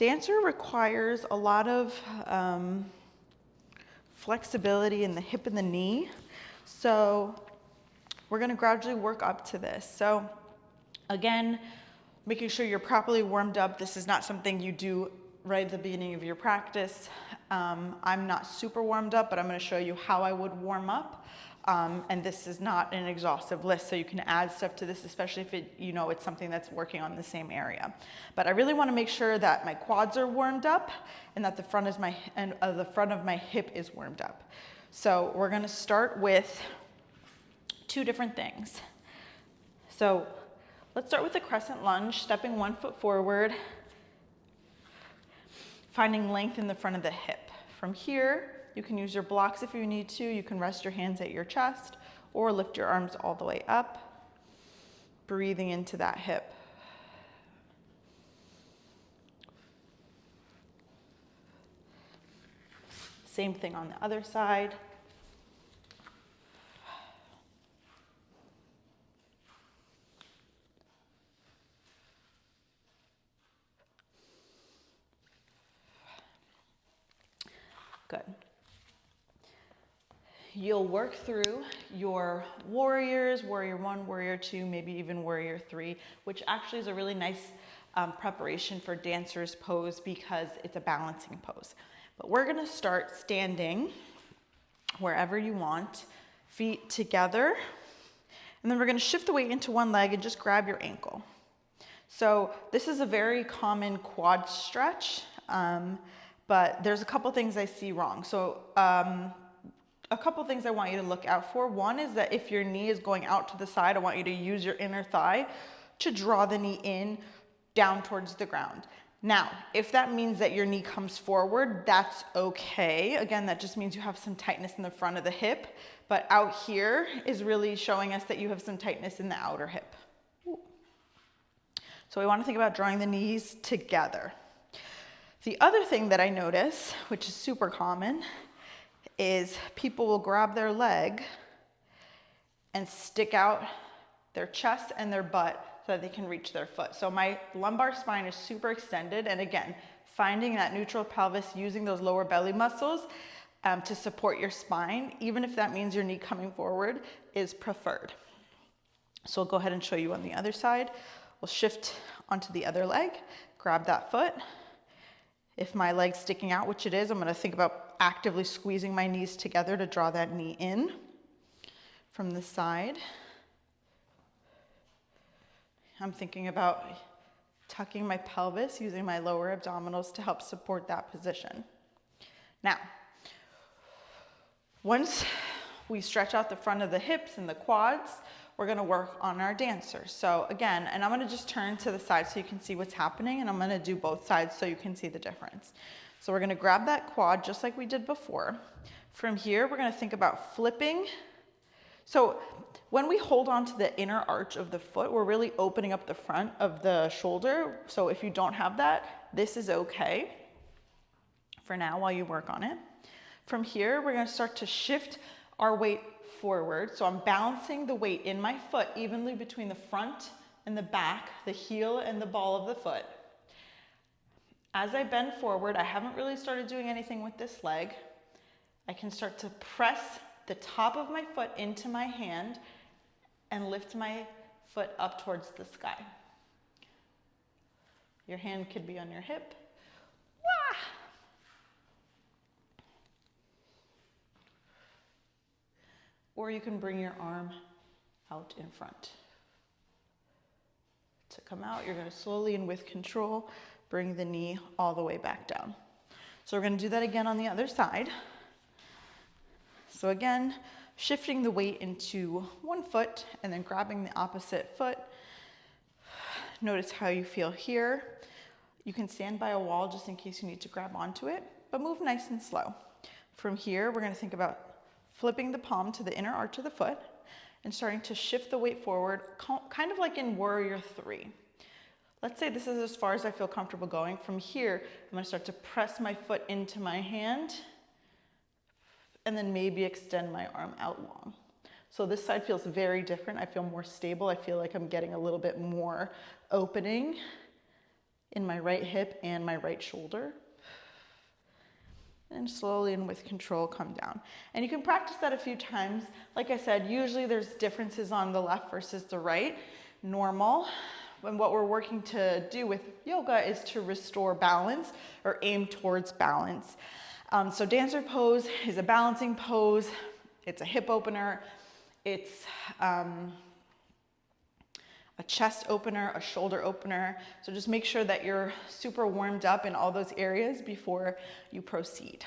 Dancer requires a lot of flexibility in the hip and the knee. So we're gonna gradually work up to this. So again, making sure you're properly warmed up. This is not something you do right at the beginning of your practice. I'm not super warmed up, but I'm gonna show you how I would warm up. And this is not an exhaustive list, so you can add stuff to this, especially if it's something that's working on the same area. But I really want to make sure that my quads are warmed up and that the front of my hip is warmed up. So we're going to start with two different things. So let's start with the crescent lunge, stepping 1 foot forward, finding length in the front of the hip. From here, you can use your blocks if you need to. You can rest your hands at your chest or lift your arms all the way up, breathing into that hip. Same thing on the other side. Good. You'll work through your warriors, warrior 1, warrior 2, maybe even warrior 3, which actually is a really nice preparation for dancer's pose because it's a balancing pose. But we're gonna start standing wherever you want, feet together, and then we're gonna shift the weight into one leg and just grab your ankle. So this is a very common quad stretch, but there's a couple things I see wrong. So a couple things I want you to look out for. One is that if your knee is going out to the side, I want you to use your inner thigh to draw the knee in down towards the ground. Now, if that means that your knee comes forward, that's okay. Again, that just means you have some tightness in the front of the hip, but out here is really showing us that you have some tightness in the outer hip. So we want to think about drawing the knees together. The other thing that I notice, which is super common, is people will grab their leg and stick out their chest and their butt so that they can reach their foot. So my lumbar spine is super extended, and again, finding that neutral pelvis, using those lower belly muscles to support your spine, even if that means your knee coming forward, is preferred. So I'll go ahead and show you on the other side. We'll shift onto the other leg, grab that foot. If my leg's sticking out, which it is, I'm gonna think about actively squeezing my knees together to draw that knee in from the side. I'm thinking about tucking my pelvis, using my lower abdominals to help support that position. Now, once we stretch out the front of the hips and the quads, we're gonna work on our dancer. So again, and I'm gonna just turn to the side so you can see what's happening, and I'm gonna do both sides so you can see the difference. So we're gonna grab that quad just like we did before. From here, we're gonna think about flipping. So when we hold on to the inner arch of the foot, we're really opening up the front of the shoulder. So if you don't have that, this is okay for now while you work on it. From here, we're gonna start to shift our weight forward. So I'm balancing the weight in my foot evenly between the front and the back, the heel and the ball of the foot. As I bend forward, I haven't really started doing anything with this leg. I can start to press the top of my foot into my hand and lift my foot up towards the sky. Your hand could be on your hip. Wah! Or you can bring your arm out in front. To come out, you're going to slowly and with control bring the knee all the way back down. So we're going to do that again on the other side. So again, shifting the weight into one foot and then grabbing the opposite foot. Notice how you feel here. You can stand by a wall just in case you need to grab onto it, but move nice and slow. From here, we're going to think about flipping the palm to the inner arch of the foot and starting to shift the weight forward, kind of like in warrior 3. Let's say this is as far as I feel comfortable going. From here, I'm going to start to press my foot into my hand and then maybe extend my arm out long. So this side feels very different. I feel more stable. I feel like I'm getting a little bit more opening in my right hip and my right shoulder. And slowly and with control come down. And you can practice that a few times. Like I said, usually there's differences on the left versus the right, normal. And what we're working to do with yoga is to restore balance or aim towards balance. So dancer pose is a balancing pose. It's a hip opener. It's a chest opener, a shoulder opener. So just make sure that you're super warmed up in all those areas before you proceed.